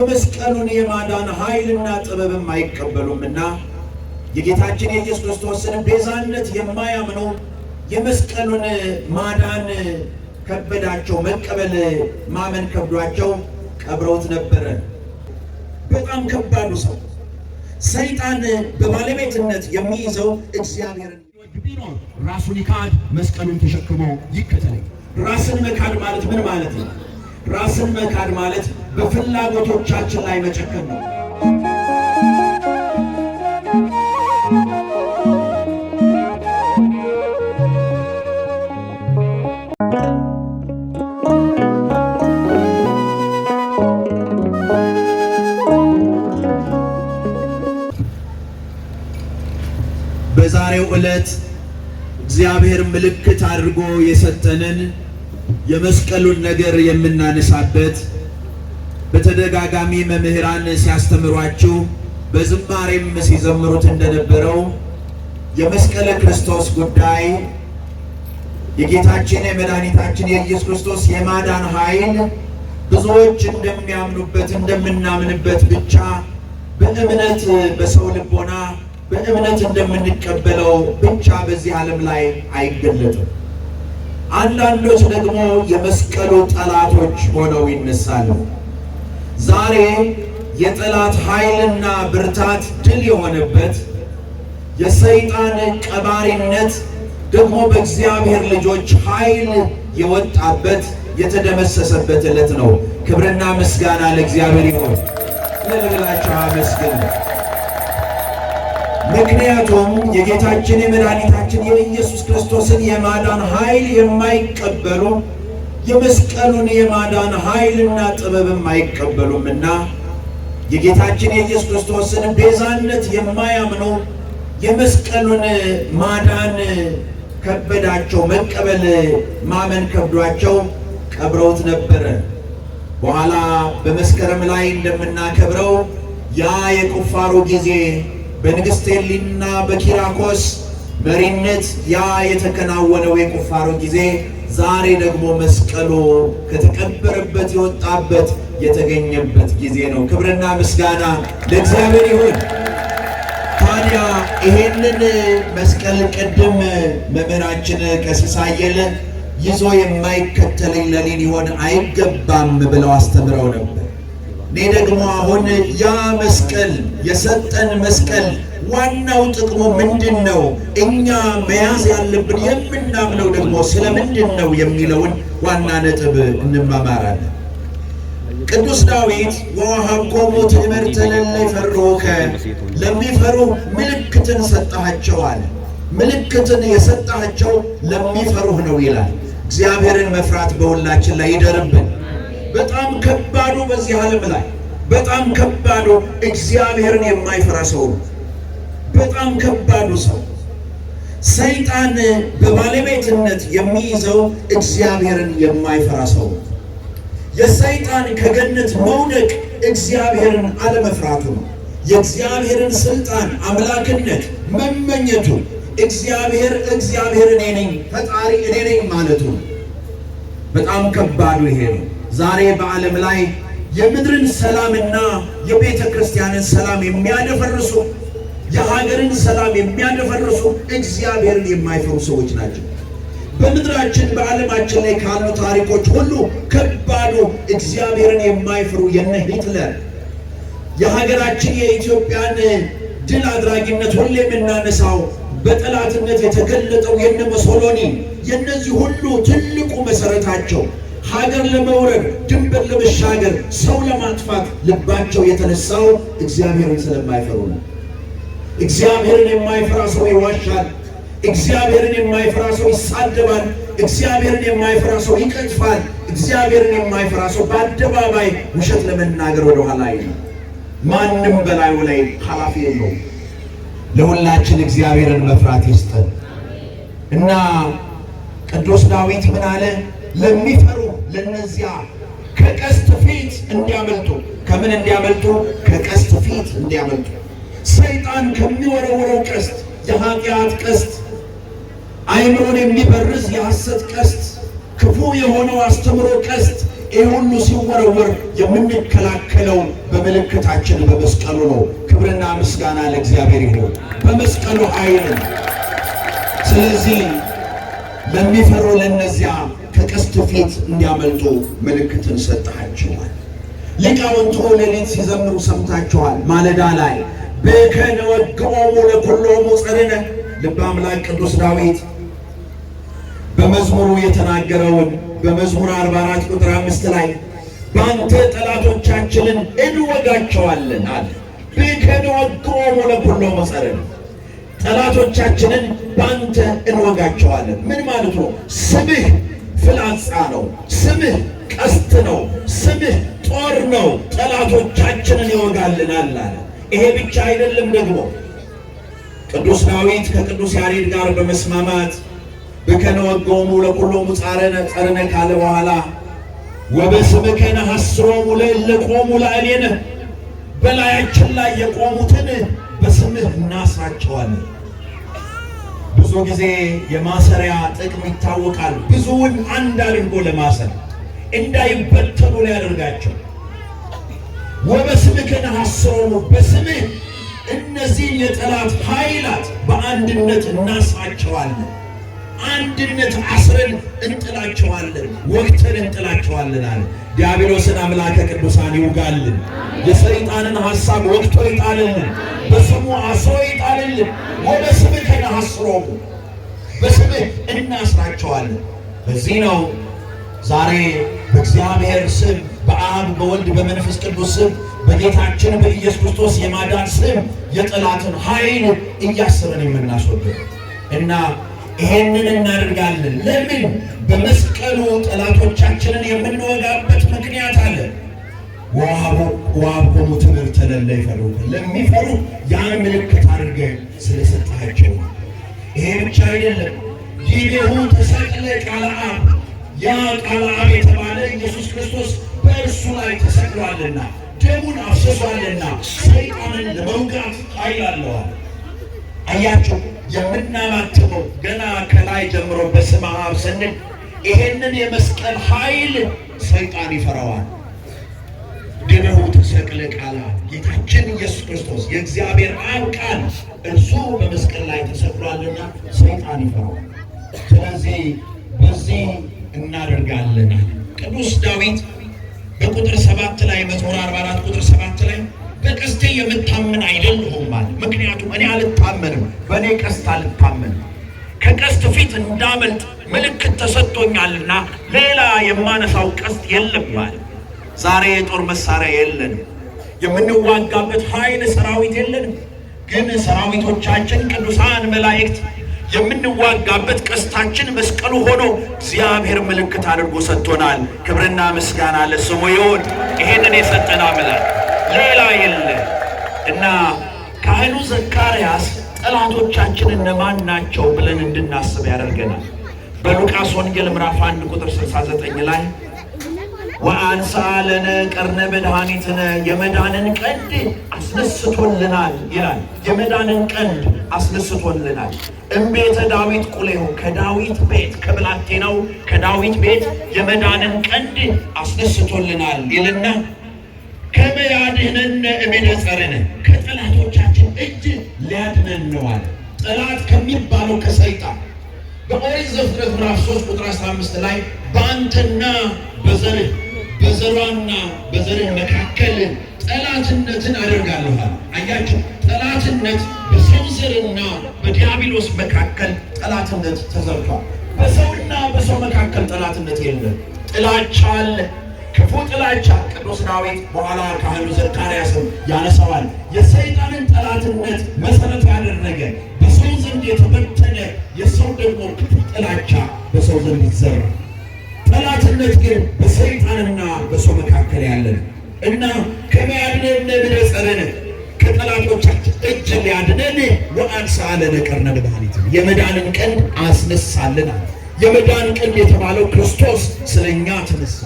መስቀሉን የማዳን ኃይልና ጥበብም አይቀበሉምና የጌታችን የኢየሱስ ክርስቶስን ቤዛነት የማያምኑ የመስቀሉን ማዳን ከበዳቸው፣ መቀበል ማመን ከብዷቸው ቀብረውት ነበረ። በጣም ከባዱ ሰው ሰይጣን በባለቤትነት የሚይዘው እግዚአብሔርን ቢኖር ራሱን ይካድ፣ መስቀሉን ተሸክሞ ይከተለኝ። ራስን መካድ ማለት ምን ማለት ነው? ራስን መካድ ማለት በፍላጎቶቻችን ላይ መጨከን ነው። በዛሬው ዕለት እግዚአብሔር ምልክት አድርጎ የሰጠንን የመስቀሉን ነገር የምናነሳበት በተደጋጋሚ መምህራን ሲያስተምሯችሁ በዝማሬም ሲዘምሩት እንደነበረው የመስቀለ ክርስቶስ ጉዳይ የጌታችን የመድኃኒታችን የኢየሱስ ክርስቶስ የማዳን ኃይል ብዙዎች እንደሚያምኑበት እንደምናምንበት ብቻ በእምነት በሰው ልቦና በእምነት እንደምንቀበለው ብቻ በዚህ ዓለም ላይ አይገለጥም። አንዳንዶች ደግሞ የመስቀሉ ጠላቶች ሆነው ይነሳሉ። ዛሬ የጠላት ኃይልና ብርታት ድል የሆነበት የሰይጣን ቀባሪነት ደግሞ በእግዚአብሔር ልጆች ኃይል የወጣበት የተደመሰሰበት ዕለት ነው። ክብርና ምስጋና ለእግዚአብሔር ይሁን። ለብላችሁ አመስግኑ። ምክንያቱም የጌታችን የመድኃኒታችን የኢየሱስ ክርስቶስን የማዳን ኃይል የማይቀበሉ የመስቀሉን የማዳን ኃይልና ጥበብም አይቀበሉምና የጌታችን የኢየሱስ ክርስቶስን ቤዛነት የማያምኑ የመስቀሉን ማዳን ከበዳቸው፣ መቀበል ማመን ከብዷቸው ቀብረውት ነበረ። በኋላ በመስከረም ላይ እንደምናከብረው ያ የቁፋሮ ጊዜ በንግሥት ኤሊና በኪራኮስ መሪነት ያ የተከናወነው የቁፋሮ ጊዜ ዛሬ ደግሞ መስቀሉ ከተቀበረበት የወጣበት የተገኘበት ጊዜ ነው። ክብርና ምስጋና ለእግዚአብሔር ይሁን። ታዲያ ይሄንን መስቀል ቅድም መምህራችን ቀሲስ አየለ ይዞ የማይከተለኝ ለኔ ሊሆን አይገባም ብለው አስተምረው ነበር። እኔ ደግሞ አሁን ያ መስቀል የሰጠን መስቀል ዋናው ጥቅሙ ምንድን ነው? እኛ መያዝ ያለብን የምናምነው ደግሞ ስለምንድን ነው የሚለውን ዋና ነጥብ እንማማራለን። ቅዱስ ዳዊት ወወሀብኮሙ ትእምርተ ለእለ ይፈርሁከ፣ ለሚፈሩ ምልክትን ሰጣቸው አለ። ምልክትን የሰጣቸው ለሚፈሩህ ነው ይላል። እግዚአብሔርን መፍራት በሁላችን ላይ ይደርብን። በጣም ከባዱ በዚህ ዓለም ላይ በጣም ከባዱ እግዚአብሔርን የማይፈራ ሰው ነው። በጣም ከባዱ ሰው ሰይጣን በባለቤትነት የሚይዘው እግዚአብሔርን የማይፈራ ሰው ነው። የሰይጣን ከገነት መውደቅ እግዚአብሔርን አለመፍራቱ ነው። የእግዚአብሔርን ስልጣን አምላክነት መመኘቱ እግዚአብሔር እኔ ነኝ ፈጣሪ እኔ ነኝ ማለቱ ነው። በጣም ከባዱ ይሄ ነው። ዛሬ በዓለም ላይ የምድርን ሰላምና የቤተ ክርስቲያንን ሰላም የሚያደፈርሱ የሀገርን ሰላም የሚያደፈርሱ እግዚአብሔርን የማይፈሩ ሰዎች ናቸው። በምድራችን በዓለማችን ላይ ካሉ ታሪኮች ሁሉ ከባዱ እግዚአብሔርን የማይፈሩ የነ ሂትለር የሀገራችን የኢትዮጵያን ድል አድራጊነት ሁሌ የምናነሳው በጠላትነት የተገለጠው የነ ሙሶሎኒ የነዚህ ሁሉ ትልቁ መሰረታቸው ሀገር ለመውረድ ድንበር ለመሻገር ሰው ለማጥፋት ልባቸው የተነሳው እግዚአብሔርን ስለማይፈሩ ነው። እግዚአብሔርን የማይፈራ ሰው ይዋሻል። እግዚአብሔርን የማይፈራ ሰው ይሳደባል። እግዚአብሔርን የማይፈራ ሰው ይቀጥፋል። እግዚአብሔርን የማይፈራ ሰው በአደባባይ ውሸት ለመናገር ወደ ኋላ አይልም። ማንም በላዩ ላይ ኃላፊ የለውም። ለሁላችን እግዚአብሔርን መፍራት ይስጠን እና ቅዱስ ዳዊት ምን አለ? ለሚፈሩ ለነዚያ ከቀስት ፊት እንዲያመልጡ። ከምን እንዲያመልጡ? ከቀስት ፊት እንዲያመልጡ። ሰይጣን ከሚወረውረው ቀስት፣ የኃጢአት ቀስት፣ አይምሮን የሚበርዝ የሐሰት ቀስት፣ ክፉ የሆነው አስተምሮ ቀስት ይህ ሁሉ ሲወረወር የምንከላከለው በምልክታችን በመስቀሉ ነው። ክብርና ምስጋና ለእግዚአብሔር ይሁን። በመስቀሉ ኃይል። ስለዚህ ለሚፈሩ ለነዚያ ከቀስቱ ፊት እንዲያመልጡ ምልክትን ሰጥሃቸዋል። ሊቃውንቱ ሌሊት ሲዘምሩ ሰምታችኋል። ማለዳ ላይ በከነ ወግኦሙ ለኩሎሙ ጸርነ ልበ አምላክ ቅዱስ ዳዊት በመዝሙሩ የተናገረውን በመዝሙር 44 ቁጥር 5 ላይ በአንተ ጠላቶቻችንን እንወጋቸዋለን አለ። በከነ ወግኦሙ ለኩሎሙ ጸርነ ጠላቶቻችንን በአንተ እንወጋቸዋለን። ምን ማለት ነው? ስምህ ፍላጻ ነው። ስምህ ቀስት ነው። ስምህ ጦር ነው። ጠላቶቻችንን ይወጋልናል አለ። ይሄ ብቻ አይደለም። ደግሞ ቅዱስ ዳዊት ከቅዱስ ያሬድ ጋር በመስማማት በከነ ወግኦሙ ለኩሎሙ ጸርነ ካለ በኋላ ወበስምከ ነሐስሮሙ ለእለ ቆሙ ላዕሌነ በላያችን ላይ የቆሙትን በስምህ እናስራቸዋለን። ብዙ ጊዜ የማሰሪያ ጥቅም ይታወቃል። ብዙውን አንድ አድርጎ ለማሰር እንዳይበተኑ ሊያደርጋቸው። ወበስምከ ነሐስሮሙ በስምህ እነዚህን የጠላት ኃይላት በአንድነት እናስራቸዋለን። አንድነት አስረን እንጥላቸዋለን፣ ወግተን እንጥላቸዋለን አለ። ዲያብሎስን አምላከ ቅዱሳን ይውጋልን። የሰይጣንን ሐሳብ ወግቶ ይጣልልን፣ በስሙ አስሮ ይጣልልን። ወበስምከ ነሐስሮሙ በስምህ እናስራቸዋለን። በዚህ ነው ዛሬ በእግዚአብሔር ስም በአብ በወልድ በመንፈስ ቅዱስ ስም በጌታችን በኢየሱስ ክርስቶስ የማዳን ስም የጠላትን ኃይል እያስረን የምናስወግደው እና ይሄንን እናደርጋለን። ለምን? በመስቀሉ ጠላቶቻችንን የምንወጋበት ምክንያት አለ። ወሀቦሙ ትምህርተ ለእለ ይፈርሁ ለሚፈሩ ያን ምልክት አድርገህ ስለሰጣቸው። ይሄ ብቻ አይደለም። ዲቤሁ ተሰቅለ ቃለ አብ ያ ቃለ አብ የተባለ ኢየሱስ ክርስቶስ በእርሱ ላይ ተሰቅሏልና ደሙን አፍስሷልና ሰይጣንን ለመውጋት ኃይል አለዋል። አያችሁ፣ የምናማትበው ገና ከላይ ጀምሮ በስመ አብ ስንል ይሄንን የመስቀል ኃይል ሰይጣን ይፈራዋል። ዲቤሁ ተሰቅለ ቃለ አብ ጌታችን ኢየሱስ ክርስቶስ የእግዚአብሔር አብ ቃል እርሱ በመስቀል ላይ ተሰቅሏልና ሰይጣን ይፈራዋል። ስለዚህ በዚህ እናደርጋለን። ቅዱስ ዳዊት በቁጥር 7 ላይ መዝሙር 44 ቁጥር 7 ላይ በቀስቴ የምታመን አይደለሁም ማለት። ምክንያቱም እኔ አልታመንም፣ በእኔ ቀስት አልታመንም። ከቀስት ፊት እንዳመልጥ ምልክት ተሰጥቶኛልና ሌላ የማነሳው ቀስት የለም ማለት። ዛሬ የጦር መሳሪያ የለንም፣ የምንዋጋበት ኃይል ሰራዊት የለንም። ግን ሰራዊቶቻችን ቅዱሳን መላእክት የምንዋጋበት ቀስታችን መስቀሉ ሆኖ እግዚአብሔር ምልክት አድርጎ ሰጥቶናል። ክብርና ምስጋና ለስሙ ይሁን። ይሄንን የሰጠን አምላክ ሌላ የለ እና ካህኑ ዘካርያስ ጠላቶቻችን እነማን ናቸው ብለን እንድናስብ ያደርገናል። በሉቃስ ወንጌል ምዕራፍ 1 ቁጥር 69 ላይ ወአንሳ ለነ ቀርነ መድኃኒትነ የመዳንን ቀንድ አስነስቶልናል ይላል። የመዳንን ቀንድ አስነስቶልናል። እምቤተ ዳዊት ቁሌሁ ከዳዊት ቤት ከብላቴናው ከዳዊት ቤት የመዳንን ቀንድ አስነስቶልናል ይልና ከመ ያድኅነነ እምኔ ጸርነ ከጠላቶቻችን እጅ ሊያድነን ነው አለ። ጠላት ከሚባለው ከሰይጣን በኦሪት ዘፍጥረት ምዕራፍ 3 ቁጥር 15 ላይ በአንተና በዘርህ በዘሯና በዘርህ መካከል ጠላትነትን አደርጋለሁ አለ። አያችሁ፣ ጠላትነት በሰው ዘርና በዲያብሎስ መካከል ጠላትነት ተዘርቷል። በሰውና በሰው መካከል ጠላትነት የለም። ጥላቻ አለ፣ ክፉ ጥላቻ። ቅዱስ ዳዊት በኋላ ካህኑ ዘካርያስም ያነሳዋል። የሰይጣንን ጠላትነት መሰረት ያደረገ በሰው ዘንድ የተበተነ የሰው ደግሞ ክፉ ጥላቻ በሰው ዘንድ ይዘራ። ጠላትነት ግን በሰይጣንና በሰው መካከል ያለ እና ከመ ያድኅነነ እምኔ ጸርነ ከጠላቶቻችን እጅ ሊያድነን ወአንሣ ለነ ቀርነ መድኃኒትነ የመዳንን ቀንድ አስነሳልን። የመዳን ቀንድ የተባለው ክርስቶስ ስለኛ ተነሳ።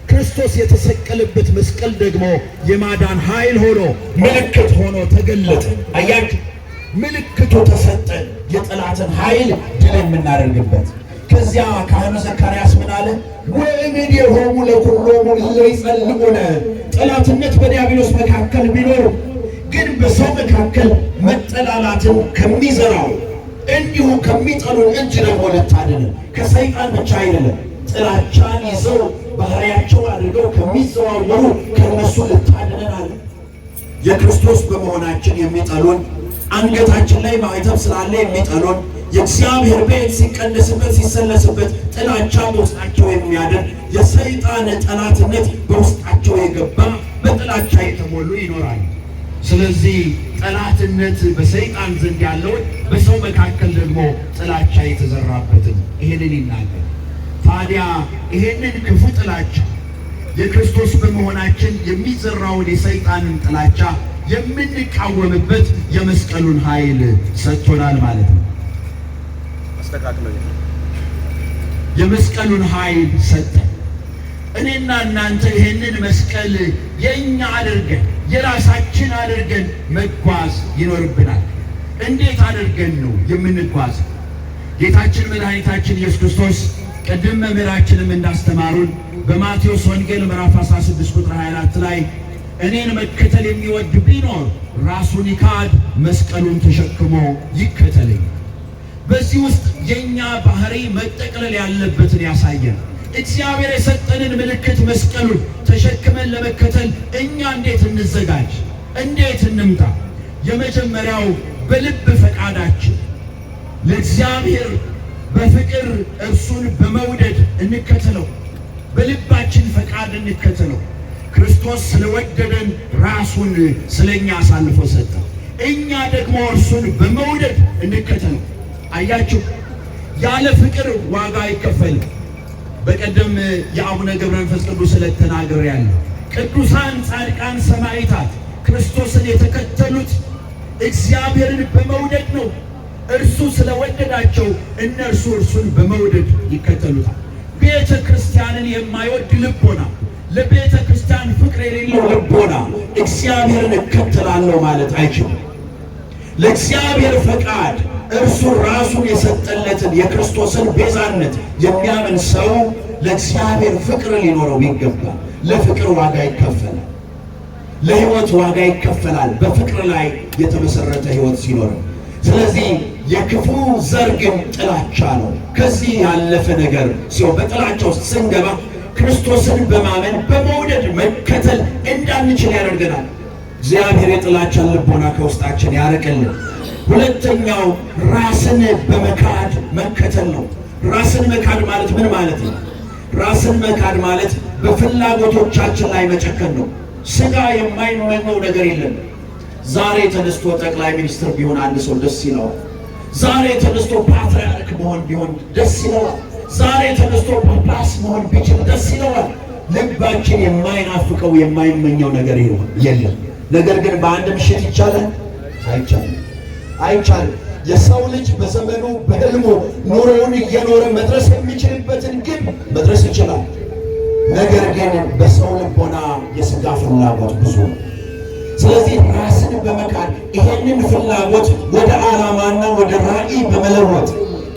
ክርስቶስ የተሰቀለበት መስቀል ደግሞ የማዳን ኃይል ሆኖ ምልክት ሆኖ ተገለጠ። አያችሁ፣ ምልክቱ ተሰጠን፣ የጠላትን ኃይል ድል የምናደርግበት። ከዚያ ካህኑ ዘካርያስ ምን አለ? ወእምኔሆሙ ለኵሎሙ እለ ይጸልዑነ። ጠላትነት በዲያብሎስ መካከል ቢኖር ግን በሰው መካከል መጠላላትን ከሚዘራው እንዲሁ ከሚጠሉን እጅ ደግሞ ልታድነን። ከሰይጣን ብቻ አይደለም፣ ጥላቻን ይዘው ባህሪያቸው አድርገው ከሚዘዋወሩ ከነሱ ልታድነን አለ። የክርስቶስ በመሆናችን የሚጠሉን፣ አንገታችን ላይ ማዕተብ ስላለ የሚጠሉን፣ የእግዚአብሔር ቤት ሲቀደስበት ሲሰለስበት ጥላቻ በውስጣቸው የሚያድር የሰይጣን ጠላትነት በውስጣቸው የገባ በጥላቻ የተሞሉ ይኖራሉ። ስለዚህ ጠላትነት በሰይጣን ዘንድ ያለውን በሰው መካከል ደግሞ ጥላቻ የተዘራበትን ይሄንን ይናገር። ታዲያ ይሄንን ክፉ ጥላቻ የክርስቶስ በመሆናችን የሚዘራውን የሰይጣንን ጥላቻ የምንቃወምበት የመስቀሉን ኃይል ሰጥቶናል ማለት ነው። የመስቀሉን ኃይል ሰጠን። እኔና እናንተ ይሄንን መስቀል የኛ አድርገን የራሳችን አድርገን መጓዝ ይኖርብናል። እንዴት አድርገን ነው የምንጓዝ? ጌታችን መድኃኒታችን ኢየሱስ ክርስቶስ ቅድም መምህራችንም እንዳስተማሩን በማቴዎስ ወንጌል ምዕራፍ 16 ቁጥር 24 ላይ እኔን መከተል የሚወድ ቢኖር ራሱን ይካድ፣ መስቀሉን ተሸክሞ ይከተለኝ። በዚህ ውስጥ የኛ ባህሪ መጠቅለል ያለበትን ያሳየን። እግዚአብሔር የሰጠንን ምልክት መስቀሉን ተሸክመን ለመከተል እኛ እንዴት እንዘጋጅ? እንዴት እንምጣ? የመጀመሪያው በልብ ፈቃዳችን ለእግዚአብሔር በፍቅር እርሱን በመውደድ እንከተለው። በልባችን ፈቃድ እንከተለው። ክርስቶስ ስለወደደን ራሱን ስለኛ አሳልፎ ሰጠ። እኛ ደግሞ እርሱን በመውደድ እንከተለው። አያችሁ፣ ያለ ፍቅር ዋጋ አይከፈልም። በቀደም የአቡነ ገብረ መንፈስ ቅዱስ ስለተናገረ ያለ ቅዱሳን ጻድቃን ሰማዕታት ክርስቶስን የተከተሉት እግዚአብሔርን በመውደድ ነው። እርሱ ስለወደዳቸው እነርሱ እርሱን በመውደድ ይከተሉታል። ቤተ ክርስቲያንን የማይወድ ልቦና፣ ለቤተ ክርስቲያን ፍቅር የሌለው ልቦና እግዚአብሔርን እከተላለሁ ማለት አይችልም። ለእግዚአብሔር ፈቃድ እርሱ ራሱን የሰጠለትን የክርስቶስን ቤዛነት የሚያምን ሰው ለእግዚአብሔር ፍቅር ሊኖረው ይገባል። ለፍቅር ዋጋ ይከፈላል። ለሕይወት ዋጋ ይከፈላል፣ በፍቅር ላይ የተመሰረተ ሕይወት ሲኖረው። ስለዚህ የክፉ ዘር ግን ጥላቻ ነው። ከዚህ ያለፈ ነገር ሲሆን በጥላቻ ውስጥ ስንገባ ክርስቶስን በማመን በመውደድ መከተል እንዳንችል ያደርገናል። እግዚአብሔር የጥላቻን ልቦና ከውስጣችን ያርቅልን። ሁለተኛው ራስን በመካድ መከተል ነው። ራስን መካድ ማለት ምን ማለት ነው? ራስን መካድ ማለት በፍላጎቶቻችን ላይ መጨከን ነው። ሥጋ የማይመኘው ነገር የለም። ዛሬ ተነስቶ ጠቅላይ ሚኒስትር ቢሆን አንድ ሰው ደስ ይለዋል። ዛሬ ተነስቶ ፓትርያርክ መሆን ቢሆን ደስ ይለዋል። ዛሬ ተነስቶ ጳጳስ መሆን ቢችል ደስ ይለዋል። ልባችን የማይናፍቀው የማይመኘው ነገር የለም። ነገር ግን በአንድ ምሽት ይቻላል? አይቻልም። የሰው ልጅ በዘመኑ በሕልሙ ኑሮውን እየኖረ መድረስ የሚችልበትን ግን መድረስ ይችላል። ነገር ግን በሰው ልቦና የሥጋ ፍላጎት ብዙ ነው። ስለዚህ ራስን በመካድ ይሄንን ፍላጎት ወደ ዓላማና ወደ ራዕይ በመለወጥ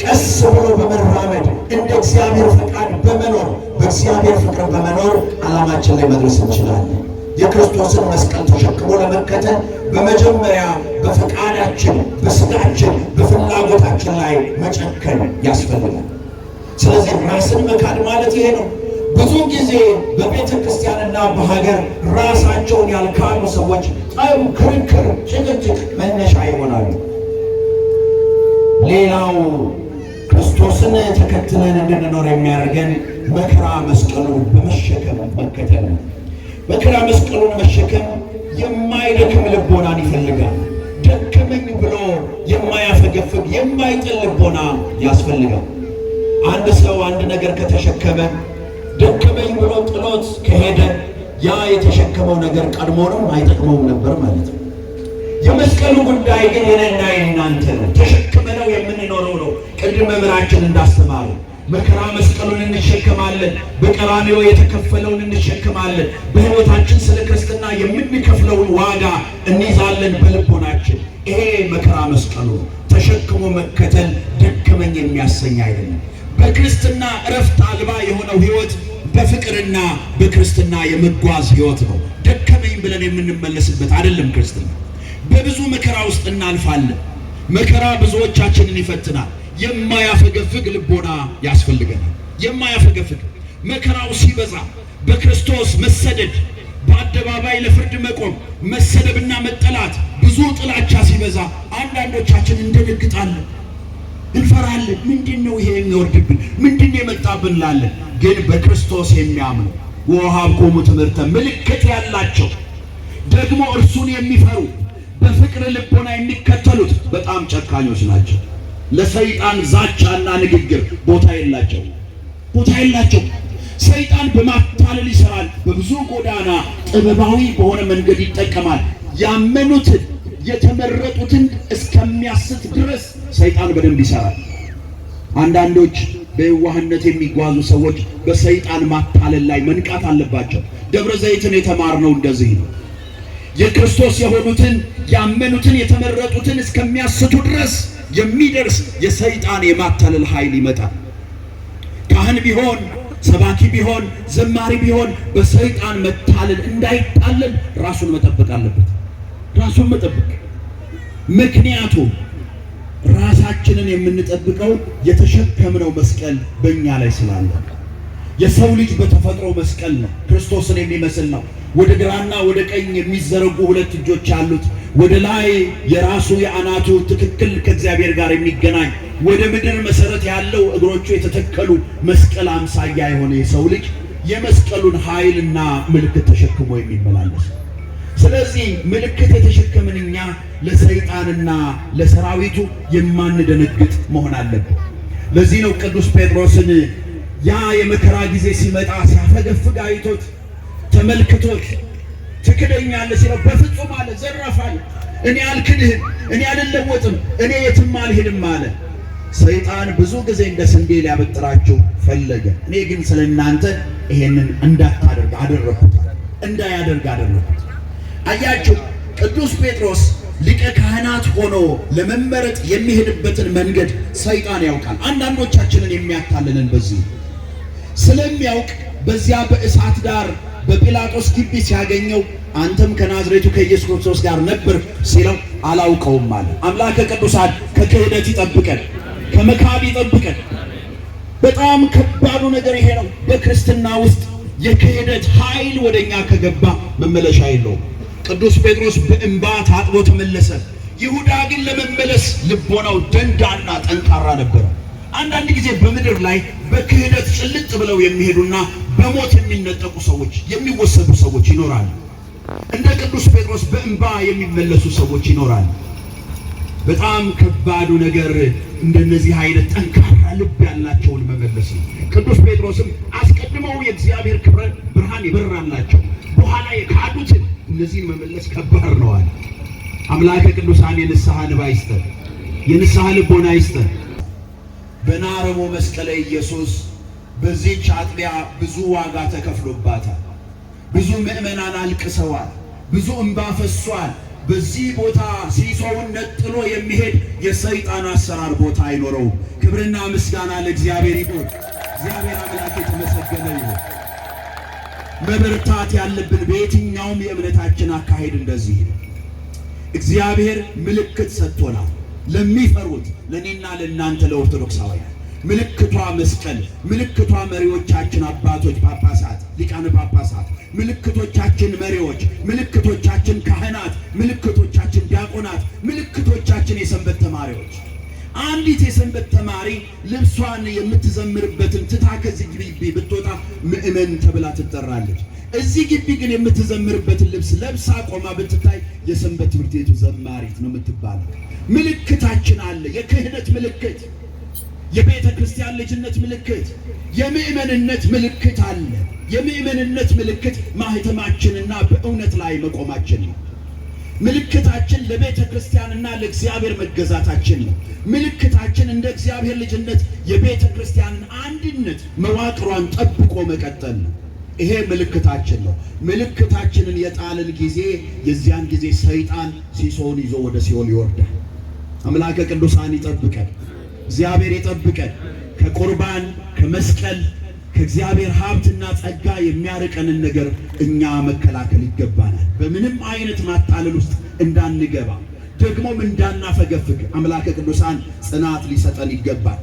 ቀስ ብሎ በመራመድ እንደ እግዚአብሔር ፈቃድ በመኖር በእግዚአብሔር ፍቅር በመኖር ዓላማችን ላይ መድረስ እንችላለን። የክርስቶስን መስቀል ተሸክሞ ለመከተል በመጀመሪያ በፈቃዳችን፣ በሥጋችን፣ በፍላጎታችን ላይ መጨከን ያስፈልጋል። ስለዚህ ራስን መካድ ማለት ይሄ ነው። ብዙ ጊዜ በቤተ ክርስቲያንና በሀገር ራሳቸውን ያልካዱ ሰዎች ጠብ፣ ክርክር፣ ጭቅጭቅ መነሻ ይሆናሉ። ሌላው ክርስቶስን ተከትለን እንድንኖር የሚያደርገን መከራ መስቀሉን በመሸከም መከተል ነው። መከራ መስቀሉን መሸከም የማይደክም ልቦናን ይፈልጋል። ደከመኝ ብሎ የማያፈገፍግ የማይጥል ልቦና ያስፈልጋል። አንድ ሰው አንድ ነገር ከተሸከመ ደከመኝ ብሎ ጥሎት ከሄደ ያ የተሸከመው ነገር ቀድሞውንም አይጠቅመውም ነበር ማለት ነው። የመስቀሉ ጉዳይ ግን የኔና የእናንተ ነው። ተሸክመነው የምንኖረው ነው። ቅድም መምህራችን እንዳስተማሩ መከራ መስቀሉን እንሸከማለን። በቀራንዮ የተከፈለውን እንሸከማለን። በሕይወታችን ስለ ክርስትና የምንከፍለውን ዋጋ እንይዛለን በልቦናችን። ይሄ መከራ መስቀሉ ተሸክሞ መከተል ደከመኝ የሚያሰኝ አይደለም። በክርስትና እረፍት አልባ የሆነው ሕይወት በፍቅርና በክርስትና የመጓዝ ሕይወት ነው። ደከመኝ ብለን የምንመለስበት አይደለም ክርስትና። በብዙ መከራ ውስጥ እናልፋለን። መከራ ብዙዎቻችንን ይፈትናል። የማያፈገፍግ ልቦና ያስፈልገናል። የማያፈገፍግ መከራው ሲበዛ በክርስቶስ መሰደድ፣ በአደባባይ ለፍርድ መቆም፣ መሰደብና መጠላት፣ ብዙ ጥላቻ ሲበዛ አንዳንዶቻችን እንደነግጣለን፣ እንፈራለን። ምንድነው ይሄ የሚወርድብን? ምንድነው የመጣብን ላለን። ግን በክርስቶስ የሚያምኑ ወሀብኮሙ ትምህርተ ምልክት ያላቸው ደግሞ እርሱን የሚፈሩ በፍቅር ልቦና የሚከተሉት በጣም ጨካኞች ናቸው። ለሰይጣን ዛቻና ንግግር ቦታ የላቸው። ሰይጣን በማታለል ይሰራል። በብዙ ጎዳና ጥበባዊ በሆነ መንገድ ይጠቀማል። ያመኑትን የተመረጡትን እስከሚያስት ድረስ ሰይጣን በደንብ ይሰራል። አንዳንዶች በየዋህነት የሚጓዙ ሰዎች በሰይጣን ማታለል ላይ መንቃት አለባቸው። ደብረ ዘይትን የተማርነው እንደዚህ ነው። የክርስቶስ የሆኑትን ያመኑትን የተመረጡትን እስከሚያስቱ ድረስ የሚደርስ የሰይጣን የማታለል ኃይል ይመጣል። ካህን ቢሆን ሰባኪ ቢሆን ዘማሪ ቢሆን በሰይጣን መታለል እንዳይታለል ራሱን መጠበቅ አለበት። ራሱን መጠበቅ። ምክንያቱም ራሳችንን የምንጠብቀው የተሸከምነው መስቀል በእኛ ላይ ስላለ። የሰው ልጅ በተፈጥሮ መስቀል ነው፣ ክርስቶስን የሚመስል ነው። ወደ ግራና ወደ ቀኝ የሚዘረጉ ሁለት እጆች አሉት። ወደ ላይ የራሱ የአናቱ ትክክል ከእግዚአብሔር ጋር የሚገናኝ ወደ ምድር መሰረት ያለው እግሮቹ የተተከሉ መስቀል አምሳያ የሆነ የሰው ልጅ የመስቀሉን ኃይልና ምልክት ተሸክሞ የሚመላለስ። ስለዚህ ምልክት የተሸከምን እኛ ለሰይጣንና ለሰራዊቱ የማንደነግጥ መሆን አለብን። ለዚህ ነው ቅዱስ ጴጥሮስን ያ የመከራ ጊዜ ሲመጣ ሲያፈገፍግ አይቶት ተመልክቶት ትክደኛለህ ሲለው በፍጹም አለ። ዘራፋል። እኔ አልክድህም፣ እኔ አልለወጥም፣ እኔ የትም አልሄድም አለ። ሰይጣን ብዙ ጊዜ እንደ ስንዴ ሊያበጥራችሁ ፈለገ። እኔ ግን ስለ እናንተ ይሄንን እንዳታደርግ አደረኩት፣ እንዳያደርግ አደረኩት። አያችሁ፣ ቅዱስ ጴጥሮስ ሊቀ ካህናት ሆኖ ለመመረጥ የሚሄድበትን መንገድ ሰይጣን ያውቃል። አንዳንዶቻችንን የሚያታልለን በዚህ ስለሚያውቅ በዚያ በእሳት ዳር በጲላጦስ ግቢ ሲያገኘው አንተም ከናዝሬቱ ከኢየሱስ ክርስቶስ ጋር ነበር ሲለው አላውቀውም አለ። አምላከ ቅዱሳን ከክህደት ይጠብቀን፣ ከመካድ ይጠብቀን። በጣም ከባዱ ነገር ይሄ ነው። በክርስትና ውስጥ የክህደት ኃይል ወደኛ ከገባ መመለሻ የለውም። ቅዱስ ጴጥሮስ በእንባ ታጥቦ ተመለሰ። ይሁዳ ግን ለመመለስ ልቦናው ደንዳና ጠንካራ ነበረ። አንዳንድ ጊዜ በምድር ላይ በክህደት ጭልጥ ብለው የሚሄዱና በሞት የሚነጠቁ ሰዎች፣ የሚወሰዱ ሰዎች ይኖራሉ። እንደ ቅዱስ ጴጥሮስ በእንባ የሚመለሱ ሰዎች ይኖራሉ። በጣም ከባዱ ነገር እንደነዚህ አይነት ጠንካራ ልብ ያላቸውን መመለስ ነው። ቅዱስ ጴጥሮስም አስቀድመው የእግዚአብሔር ክብረ ብርሃን ይበራላቸው፣ በኋላ የካዱትን እነዚህን መመለስ ከባድ ነው አለ። አምላከ ቅዱሳን የንስሐ ልብ ይስጠን፣ የንስሐ ልቦና ይስጠን። በናረሞ መስቀለ ኢየሱስ በዚህች አጥቢያ ብዙ ዋጋ ተከፍሎባታል። ብዙ ምዕመናን አልቅሰዋል፣ ብዙ እንባ ፈሷል። በዚህ ቦታ ሲሶውን ነጥሎ የሚሄድ የሰይጣን አሰራር ቦታ አይኖረውም። ክብርና ምስጋና ለእግዚአብሔር ይሁን። እግዚአብሔር አምላክ የተመሰገነ ይሁን። መበርታት ያለብን በየትኛውም የእምነታችን አካሄድ እንደዚህ ነው። እግዚአብሔር ምልክት ሰጥቶናል ለሚፈሩት፣ ለኔና ለእናንተ ለኦርቶዶክሳውያን ምልክቷ መስቀል፣ ምልክቷ መሪዎቻችን አባቶች ጳጳሳት፣ ሊቃነ ጳጳሳት፣ ምልክቶቻችን መሪዎች፣ ምልክቶቻችን ካህናት፣ ምልክቶቻችን ዲያቆናት፣ ምልክቶቻችን የሰንበት ተማሪዎች። አንዲት የሰንበት ተማሪ ልብሷን የምትዘምርበትን ትታ ከዚህ ግቢ ብትወጣ ምእመን ተብላ ትጠራለች። እዚህ ግቢ ግን የምትዘምርበትን ልብስ ለብሳ ቆማ ብትታይ የሰንበት ትምህርት ቤቱ ዘማሪት ነው የምትባለው። ምልክታችን አለ። የክህነት ምልክት፣ የቤተ ክርስቲያን ልጅነት ምልክት፣ የምእመንነት ምልክት አለ። የምእመንነት ምልክት ማህተማችንና በእውነት ላይ መቆማችን ነው። ምልክታችን ለቤተ ክርስቲያንና ለእግዚአብሔር መገዛታችን ነው። ምልክታችን እንደ እግዚአብሔር ልጅነት የቤተ ክርስቲያንን አንድነት መዋቅሯን ጠብቆ መቀጠል ነው። ይሄ ምልክታችን ነው። ምልክታችንን የጣልን ጊዜ የዚያን ጊዜ ሰይጣን ሲሶውን ይዞ ወደ ሲኦል ይወርዳል። አምላከ ቅዱሳን ይጠብቀን። እግዚአብሔር ይጠብቀን ከቁርባን ከመስቀል ከእግዚአብሔር ሀብትና ጸጋ የሚያርቀንን ነገር እኛ መከላከል ይገባናል። በምንም አይነት ማታለል ውስጥ እንዳንገባ ደግሞም እንዳናፈገፍግ አምላከ ቅዱሳን ጽናት ሊሰጠን ይገባል።